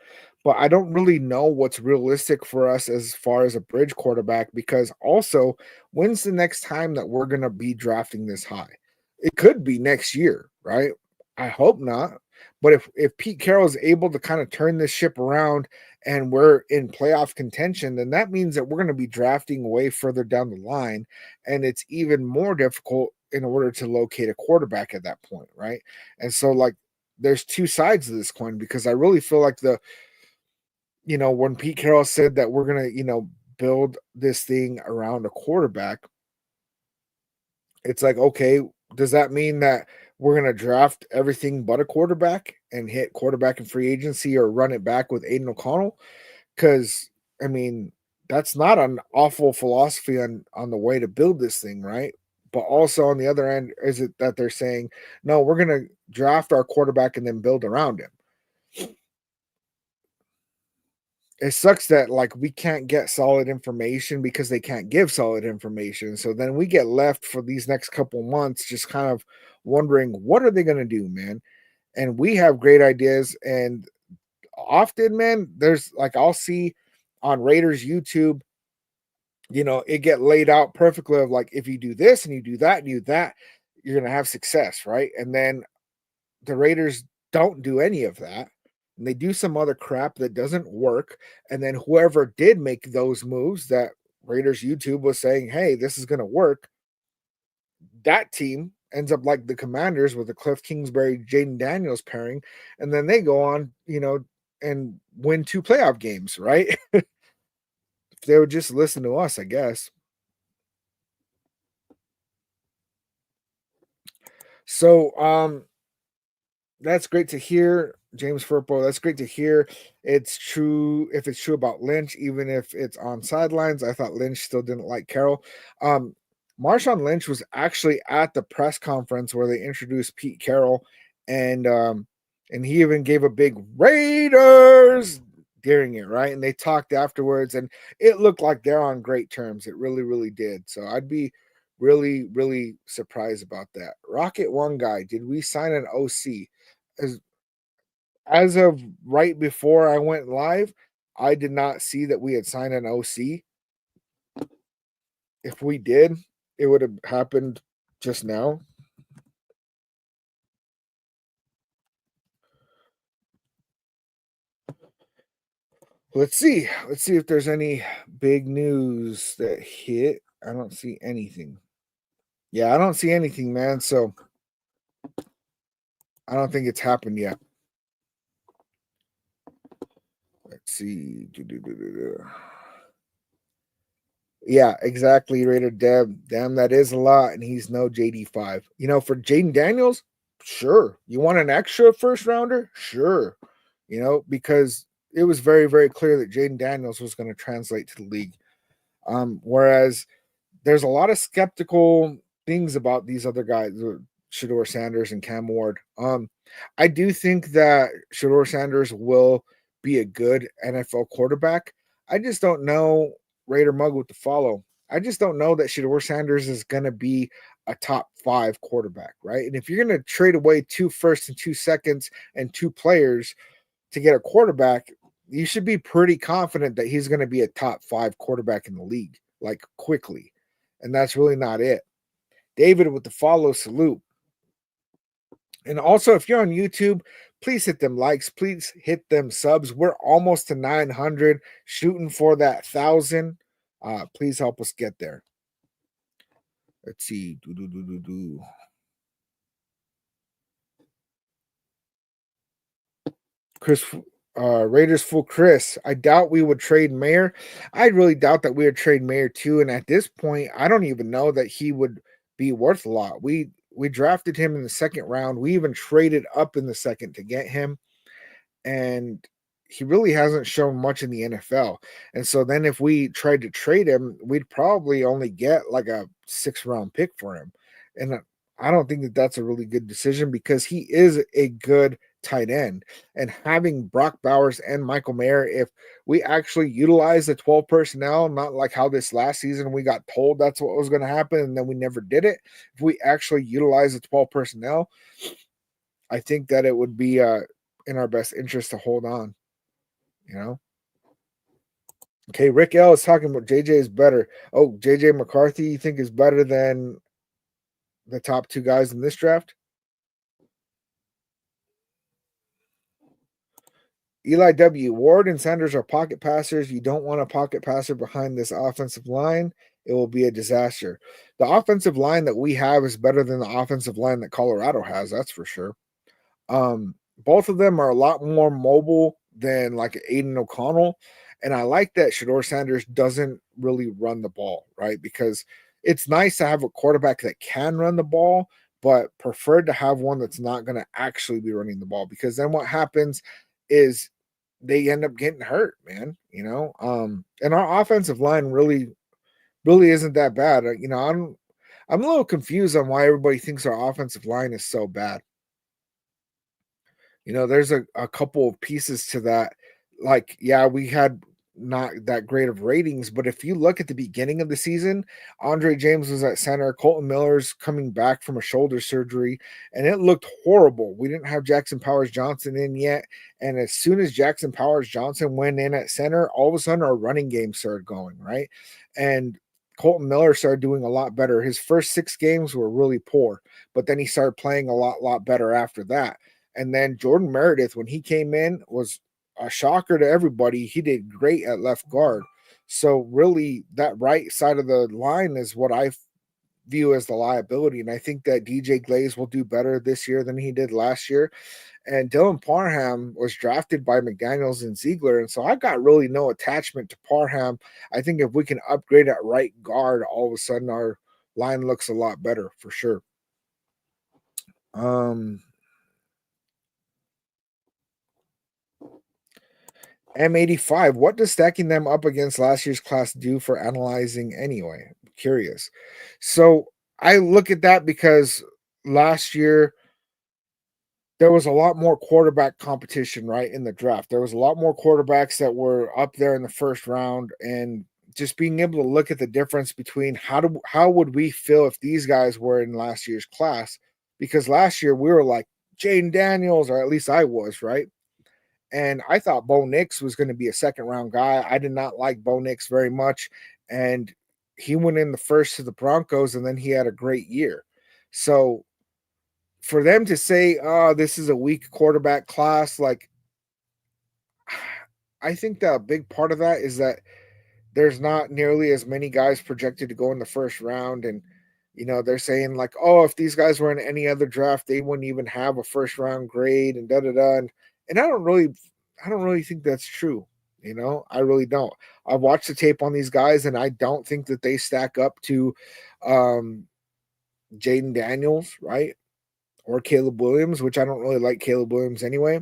But I don't really know what's realistic for us as far as a bridge quarterback, because also, when's the next time that we're going to be drafting this high? It could be next year, right? I hope not. But if Pete Carroll is able to kind of turn this ship around and we're in playoff contention, then that means that we're going to be drafting way further down the line. And it's even more difficult in order to locate a quarterback at that point, right? And so, like, there's 2 sides of this coin, because I really feel like when Pete Carroll said that we're going to, build this thing around a quarterback, it's like, okay, does that mean that we're going to draft everything but a quarterback and hit quarterback in free agency or run it back with Aiden O'Connell? Because, I mean, that's not an awful philosophy on the way to build this thing, right? But also on the other end, is it that they're saying, no, we're going to draft our quarterback and then build around him? It sucks that like we can't get solid information because they can't give solid information. So then we get left for these next couple months just kind of wondering what are they going to do, man? And we have great ideas, and often, man, there's like I'll see on Raiders YouTube, it get laid out perfectly of like if you do this and you do that and you do that, you're going to have success, right? And then the Raiders don't do any of that. And they do some other crap that doesn't work. And then whoever did make those moves that Raiders YouTube was saying, hey, this is going to work, that team ends up like the Commanders with the Cliff Kingsbury, Jaden Daniels pairing. And then they go on, and win 2 playoff games, right? If they would just listen to us, I guess. So, that's great to hear, James Furpo. That's great to hear. It's true if it's true about Lynch, even if it's on sidelines. I thought Lynch still didn't like Carroll. Marshawn Lynch was actually at the press conference where they introduced Pete Carroll, and he even gave a big Raiders during it, right? And they talked afterwards, and it looked like they're on great terms. It really, really did. So I'd be really, really surprised about that. Rocket One Guy, did we sign an OC? As of right before I went live, I did not see that we had signed an OC. If we did, it would have happened just now. Let's see. Let's see if there's any big news that hit. I don't see anything. Yeah, I don't see anything, man. So I don't think it's happened yet. Let's see. Yeah, exactly, Raider Deb. Damn, that is a lot, and he's no JD5. For Jaden Daniels, sure. You want an extra first rounder? Sure. Because it was very, very clear that Jaden Daniels was going to translate to the league. Whereas there's a lot of skeptical things about these other guys, Shedeur Sanders and Cam Ward. I do think that Shedeur Sanders will be a good NFL quarterback. I just don't know, Raider Mug with the follow. I just don't know that Shedeur Sanders is going to be a top 5 quarterback, right? And if you're going to trade away 2 firsts and 2 seconds and 2 players to get a quarterback, you should be pretty confident that he's going to be a top 5 quarterback in the league, like quickly. And that's really not it. David with the follow, salute. And also, if you're on YouTube, please hit them likes. Please hit them subs. We're almost to 900, shooting for that 1,000. Please help us get there. Let's see. Chris, Raiders fool Chris. I doubt we would trade Mayer. I really doubt that we would trade Mayer too. And at this point, I don't even know that he would be worth a lot. We drafted him in the 2nd round. We even traded up in the 2nd to get him. And he really hasn't shown much in the NFL. And so then if we tried to trade him, we'd probably only get like a 6th round pick for him. And I don't think that that's a really good decision because he is a good tight end. And having Brock Bowers and Michael Mayer, if we actually utilize the 12 personnel, not like how this last season we got told that's what was going to happen and then we never did it. If we actually utilize the 12 personnel, I think that it would be in our best interest to hold on. Okay, Rick L is talking about JJ is better. Oh, JJ McCarthy, you think is better than the top 2 guys in this draft? Eli W. Ward and Sanders are pocket passers. You don't want a pocket passer behind this offensive line. It will be a disaster. The offensive line that we have is better than the offensive line that Colorado has. That's for sure. Both of them are a lot more mobile than like Aiden O'Connell. And I like that Shedeur Sanders doesn't really run the ball, right? Because it's nice to have a quarterback that can run the ball, but preferred to have one that's not going to actually be running the ball. Because then what happens is they end up getting hurt, man. And our offensive line really isn't that bad. I'm a little confused on why everybody thinks our offensive line is so bad. There's a couple of pieces to that. Like, yeah, we had not that great of ratings, but if you look at the beginning of the season, Andre James was at center, Colton Miller's coming back from a shoulder surgery, and it looked horrible. We didn't have Jackson Powers Johnson in yet, and as soon as Jackson Powers Johnson went in at center, all of a sudden our running game started going, right? And Colton Miller started doing a lot better. His first 6 games were really poor, but then he started playing a lot better after that. And then Jordan Meredith, when he came in, was a shocker to everybody. He did great at left guard. So really, that right side of the line is what I view as the liability. And I think that DJ Glaze will do better this year than he did last year. And Dylan Parham was drafted by McDaniels and Ziegler. And so I've got really no attachment to Parham. I think if we can upgrade at right guard, all of a sudden our line looks a lot better for sure. M85, what does stacking them up against last year's class do for analyzing anyway? I'm curious. So I look at that because last year there was a lot more quarterback competition, right, in the draft. There was a lot more quarterbacks that were up there in the first round, and just being able to look at the difference between how would we feel if these guys were in last year's class? Because last year we were like Jaden Daniels, or at least I was, right? And I thought Bo Nix was going to be a second round guy. I did not like Bo Nix very much. And he went in the first to the Broncos, and then he had a great year. So for them to say, oh, this is a weak quarterback class, like, I think that a big part of that is that there's not nearly as many guys projected to go in the first round. And, they're saying like, oh, if these guys were in any other draft, they wouldn't even have a first round grade and da-da-da. And I don't really think that's true. I really don't. I've watched the tape on these guys, and I don't think that they stack up to Jaden Daniels, right? Or Caleb Williams, which I don't really like Caleb Williams anyway.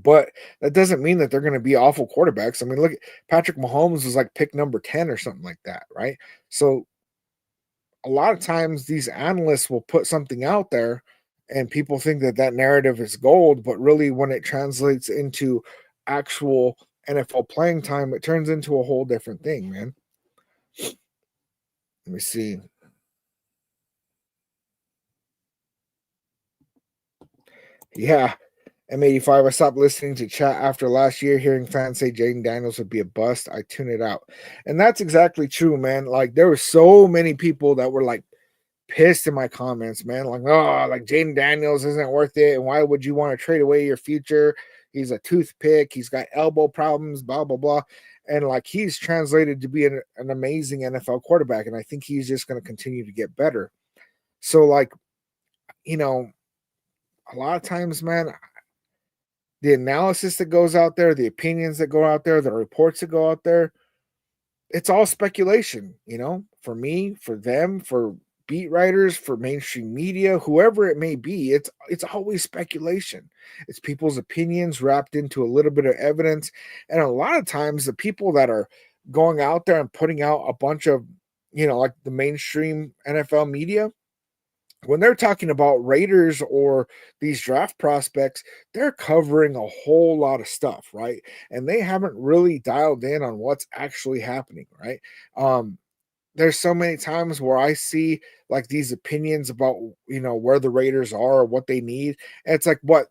But that doesn't mean that they're going to be awful quarterbacks. I mean, look, Patrick Mahomes was like pick number 10 or something like that, right? So a lot of times these analysts will put something out there and people think that that narrative is gold, but really when it translates into actual NFL playing time, it turns into a whole different thing, man. Let me see. Yeah, M85, I stopped listening to chat after last year, hearing fans say Jaden Daniels would be a bust. I tune it out. And that's exactly true, man. Like, there were so many people that were like pissed in my comments, man. Like, oh, like Jaden Daniels isn't worth it. And why would you want to trade away your future? He's a toothpick. He's got elbow problems, blah, blah, blah. And like, he's translated to be an amazing NFL quarterback. And I think he's just going to continue to get better. So, like, a lot of times, man, the analysis that goes out there, the opinions that go out there, the reports that go out there, it's all speculation, for me, for them, for beat writers, for mainstream media, whoever it may be. It's always speculation. It's people's opinions wrapped into a little bit of evidence. And a lot of times the people that are going out there and putting out a bunch of, like the mainstream NFL media, when they're talking about Raiders or these draft prospects, they're covering a whole lot of stuff, right? And they haven't really dialed in on what's actually happening, right? There's so many times where I see like these opinions about, where the Raiders are or what they need. And it's like, what,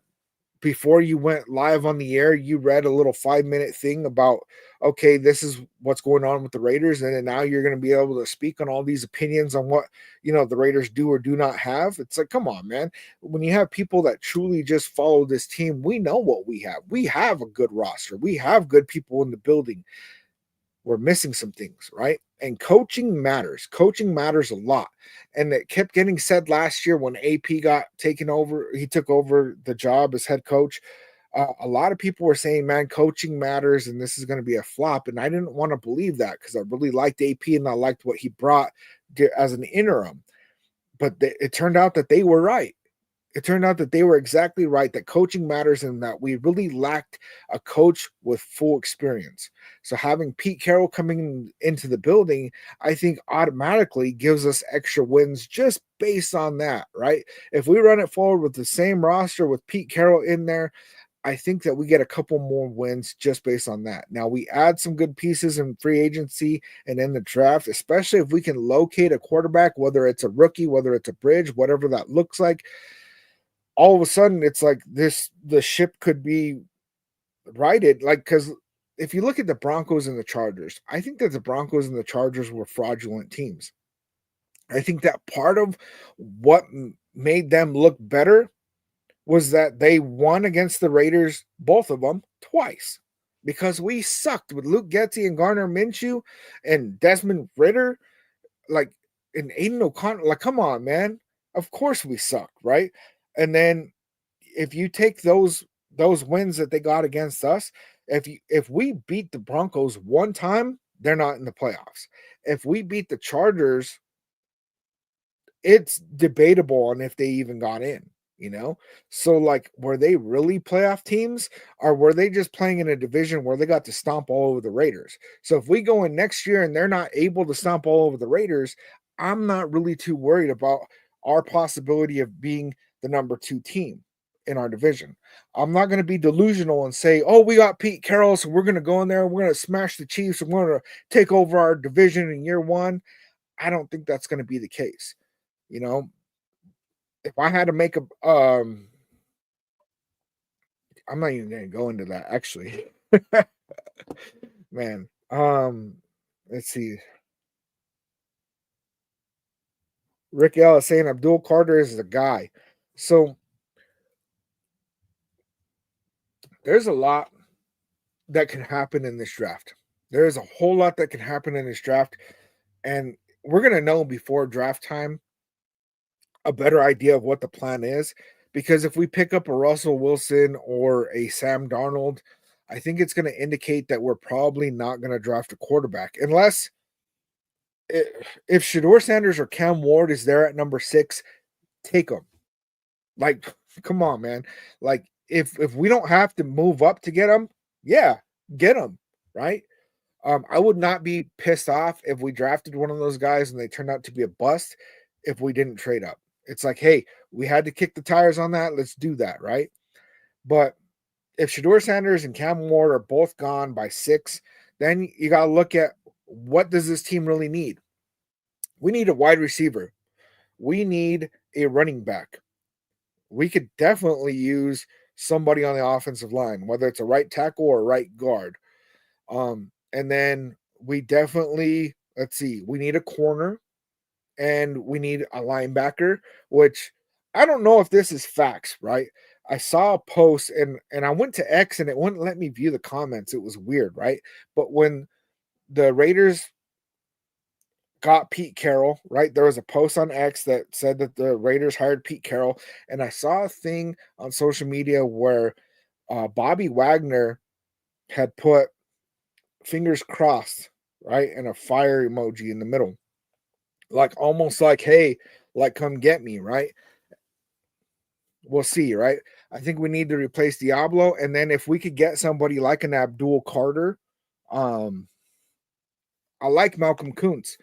before you went live on the air, you read a little 5-minute thing about, okay, this is what's going on with the Raiders. And then now you're going to be able to speak on all these opinions on what, the Raiders do or do not have. It's like, come on, man. When you have people that truly just follow this team, we know what we have. We have a good roster. We have good people in the building. We're missing some things, right? And coaching matters. Coaching matters a lot. And it kept getting said last year when AP got taken over. He took over the job as head coach. A lot of people were saying, man, coaching matters and this is going to be a flop. And I didn't want to believe that because I really liked AP and I liked what he brought as an interim. But it turned out that they were right. it turned out that they were exactly right, that coaching matters and that we really lacked a coach with full experience. So having Pete Carroll coming into the building, I think automatically gives us extra wins just based on that, right? If we run it forward with the same roster with Pete Carroll in there, I think that we get a couple more wins just based on that. Now we add some good pieces in free agency and in the draft, especially if we can locate a quarterback, whether it's a rookie, whether it's a bridge, whatever that looks like. All of a sudden, it's like the ship could be righted. Like, because if you look at the Broncos and the Chargers, I think that the Broncos and the Chargers were fraudulent teams. I think that part of what made them look better was that they won against the Raiders, both of them, twice. Because we sucked with Luke Getsy and Garner Minshew and Desmond Ritter, like, and Aiden O'Connor. Like, come on, man. Of course we suck, right? And then if you take those wins that they got against us, if we beat the Broncos one time, they're not in the playoffs. If we beat the Chargers, it's debatable on if they even got in. So like, were they really playoff teams, or were they just playing in a division where they got to stomp all over the Raiders? So if we go in next year and they're not able to stomp all over the Raiders, I'm not really too worried about our possibility of being the number 2 team in our division. I'm not going to be delusional and say, oh, we got Pete Carroll, so we're going to go in there, we're going to smash the Chiefs, and we're going to take over our division in year 1. I don't think that's going to be the case. If I had to make I'm not even gonna go into that actually. Man. Let's see. Rick L is saying Abdul Carter is the guy. So there's a lot that can happen in this draft. There is a whole lot that can happen in this draft, and we're gonna know before draft time a better idea of what the plan is, because if we pick up a Russell Wilson or a Sam Darnold, I think it's going to indicate that we're probably not going to draft a quarterback unless if Shador Sanders or Cam Ward is there at number 6, take them. Like, come on, man. Like, if we don't have to move up to get them, yeah, get them, right? I would not be pissed off if we drafted one of those guys and they turned out to be a bust if we didn't trade up. It's like, hey, we had to kick the tires on that. Let's do that, right? But if Shador Sanders and Cam Ward are both gone by 6, then you got to look at what does this team really need? We need a wide receiver. We need a running back. We could definitely use somebody on the offensive line, whether it's a right tackle or a right guard. And then we definitely, we need a corner. And we need a linebacker, which I don't know if this is facts, right? I saw a post and I went to X and it wouldn't let me view the comments. It was weird, right? But when the Raiders got Pete Carroll, right, there was a post on X that said that the Raiders hired Pete Carroll. And I saw a thing on social media where Bobby Wagner had put fingers crossed, right, and a fire emoji in the middle. Like almost like, hey, like come get me, right? We'll see, right? I think we need to replace Diablo, and then if we could get somebody like an Abdul Carter, I like Malcolm Kuntz.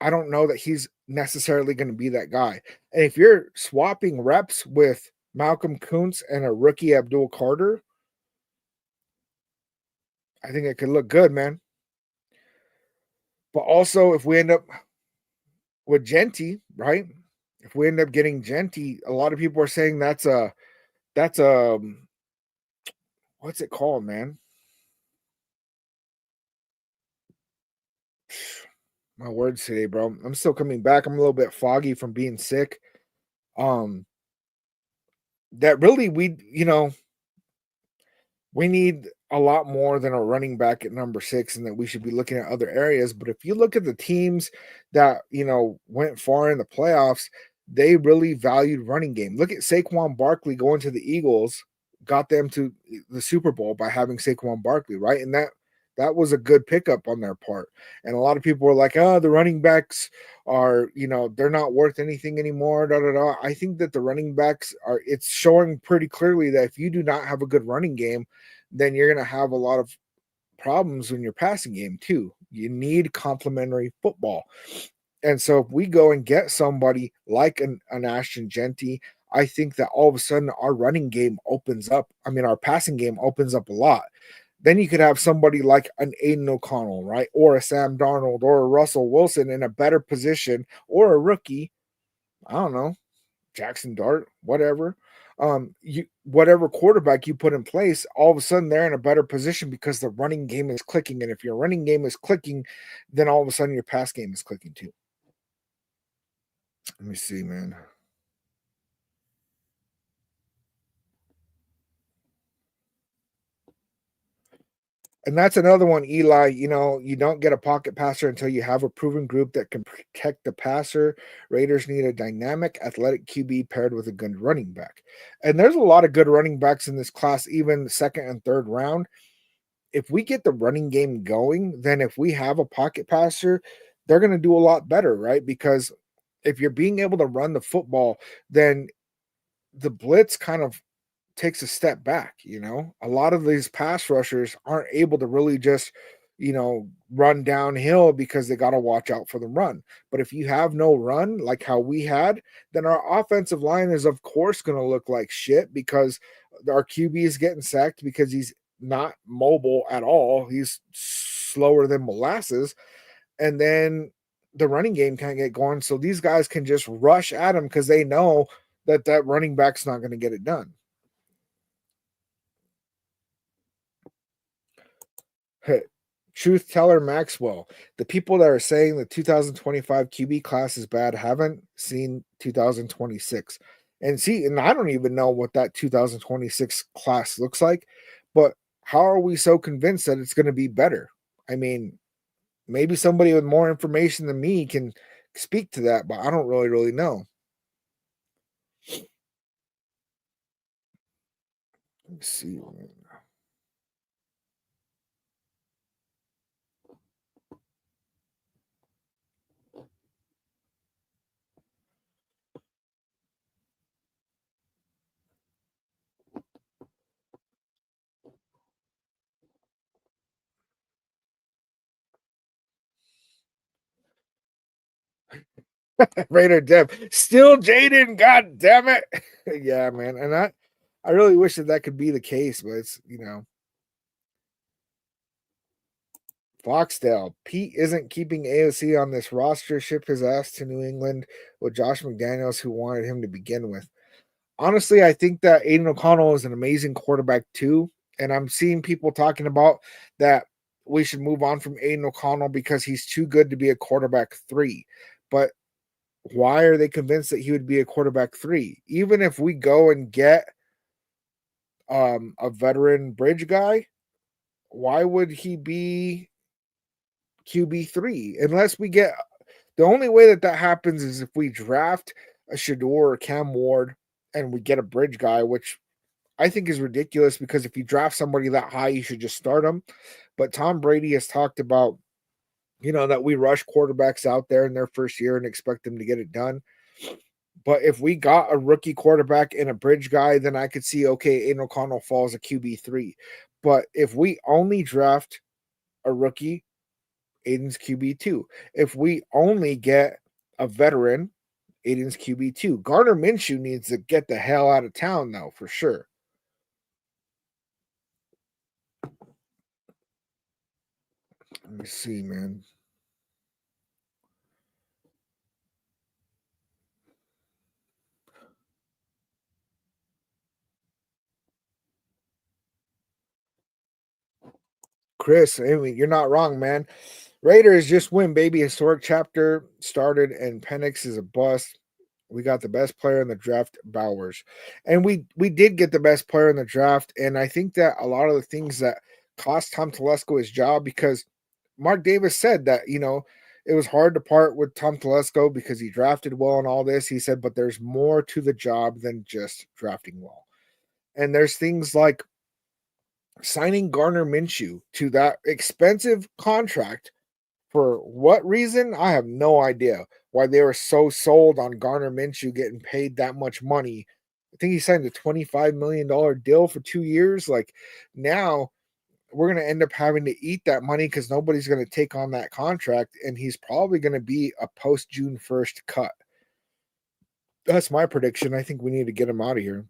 I don't know that he's necessarily going to be that guy. And if you're swapping reps with Malcolm Kuntz and a rookie Abdul Carter, I think it could look good, man. But also, if we end up with Genty, right? If we end up getting Genty, a lot of people are saying that's a what's it called, man? My words today, bro. I'm still coming back. I'm a little bit foggy from being sick. That really we need a lot more than a running back at number 6, and that we should be looking at other areas. But if you look at the teams that, went far in the playoffs, they really valued running game. Look at Saquon Barkley going to the Eagles, got them to the Super Bowl by having Saquon Barkley, right? And That was a good pickup on their part. And a lot of people were like, oh, the running backs are, they're not worth anything anymore. Da, da, da. I think that the running backs it's showing pretty clearly that if you do not have a good running game, then you're going to have a lot of problems in your passing game too. You need complementary football. And so if we go and get somebody like an Ashton Genty, I think that all of a sudden our running game opens up. I mean, our passing game opens up a lot. Then you could have somebody like an Aiden O'Connell, right? Or a Sam Darnold or a Russell Wilson in a better position, or a rookie. I don't know, Jackson Dart, whatever. Whatever quarterback you put in place, all of a sudden they're in a better position because the running game is clicking. And if your running game is clicking, then all of a sudden your pass game is clicking too. Let me see, man. And that's another one, Eli. You don't get a pocket passer until you have a proven group that can protect the passer. Raiders need a dynamic, athletic QB paired with a good running back. And there's a lot of good running backs in this class, even second and third round. If we get the running game going, then if we have a pocket passer, they're going to do a lot better, right? Because if you're being able to run the football, then the blitz kind of takes a step back. A lot of these pass rushers aren't able to really just run downhill because they got to watch out for the run. But if you have no run like how we had, then our offensive line is of course going to look like shit because our QB is getting sacked because he's not mobile at all. He's slower than molasses. And then the running game can't get going, so these guys can just rush at him because they know that running back's not going to get it done. Truth teller Maxwell. The people that are saying the 2025 QB class is bad haven't seen 2026. And I don't even know what that 2026 class looks like, but how are we so convinced that it's going to be better? I mean, maybe somebody with more information than me can speak to that, but I don't really know. Let's see. Raider Dev. Still Jaden, god damn it. Yeah, man. And I really wish that could be the case, but it's, Foxdale. Pete isn't keeping AOC on this roster. Ship his ass to New England with Josh McDaniels, who wanted him to begin with. Honestly, I think that Aiden O'Connell is an amazing quarterback too. And I'm seeing people talking about that we should move on from Aiden O'Connell because he's too good to be a quarterback 3. But why are they convinced that he would be a quarterback 3? Even if we go and get a veteran bridge guy, why would he be QB3? Unless we get the only way that happens is if we draft a Shador or Cam Ward and we get a bridge guy, which I think is ridiculous because if you draft somebody that high, you should just start them. But Tom Brady has talked about, that we rush quarterbacks out there in their first year and expect them to get it done. But if we got a rookie quarterback and a bridge guy, then I could see, okay, Aiden O'Connell falls a QB3. But if we only draft a rookie, Aiden's QB2. If we only get a veteran, Aiden's QB2. Gardner Minshew needs to get the hell out of town, though, for sure. Let me see, man. Chris, I mean, you're not wrong, man. Raiders just win, baby. Historic chapter started, and Penix is a bust. We got the best player in the draft, Bowers. And we did get the best player in the draft. And I think that a lot of the things that cost Tom Telesco his job, because Mark Davis said that, it was hard to part with Tom Telesco because he drafted well and all this. He said, but there's more to the job than just drafting well. And there's things like signing Gardner Minshew to that expensive contract. For what reason? I have no idea why they were so sold on Gardner Minshew getting paid that much money. I think he signed a $25 million deal for 2 years. Like, now we're going to end up having to eat that money because nobody's going to take on that contract, and he's probably going to be a post June 1st cut. That's my prediction. I think we need to get him out of here.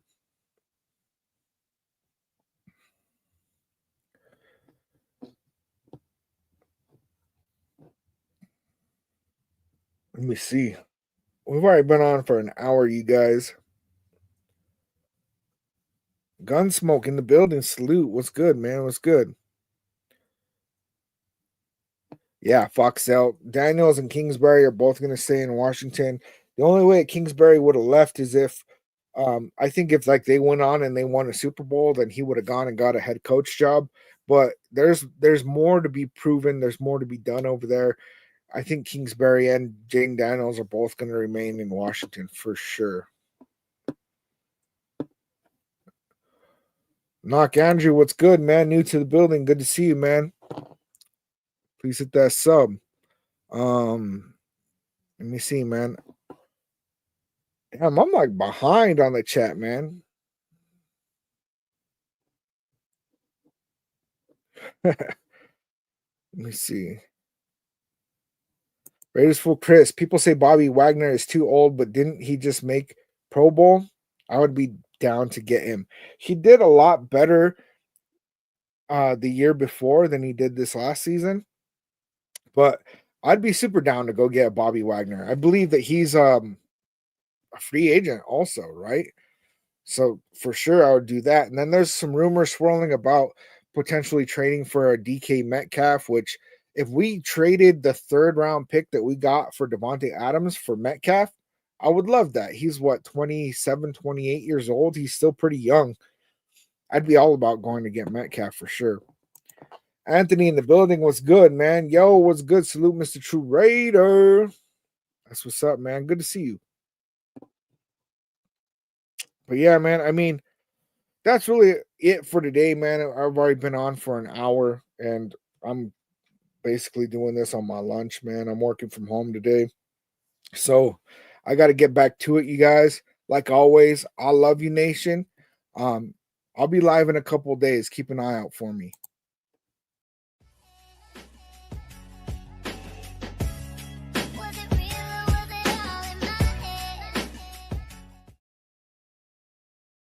Let me see. We've already been on for an hour, you guys. Gunsmoke in the building. Salute. What's good, man? What's good? Yeah, Foxell. Daniels and Kingsbury are both going to stay in Washington. The only way Kingsbury would have left is if, I think if like they went on and they won a Super Bowl, then he would have gone and got a head coach job. But there's more to be proven. There's more to be done over there. I think Kingsbury and Jane Daniels are both going to remain in Washington for sure. Knock Andrew, what's good, man? New to the building. Good to see you, man. Please hit that sub. Let me see, man. Damn, I'm like behind on the chat, man. Let me see. Raiders full Chris. People say Bobby Wagner is too old, but didn't he just make Pro Bowl? I would be down to get him. He did a lot better the year before than he did this last season. But I'd be super down to go get Bobby Wagner. I believe that he's a free agent also, right? So for sure I would do that. And then there's some rumors swirling about potentially trading for a DK Metcalf, which if we traded the 3rd round pick that we got for Devontae Adams for Metcalf, I would love that. He's what, 27, 28 years old. He's still pretty young. I'd be all about going to get Metcalf for sure. Anthony in the building, what's good, man? Yo, what's good? Salute, Mr. TRU Raider. That's what's up, man. Good to see you. But yeah, man, I mean, that's really it for today, man. I've already been on for an hour, and I'm basically doing this on my lunch, man. I'm working from home today. So I got to get back to it, you guys. Like always, I love you, nation. I'll be live in a couple of days. Keep an eye out for me.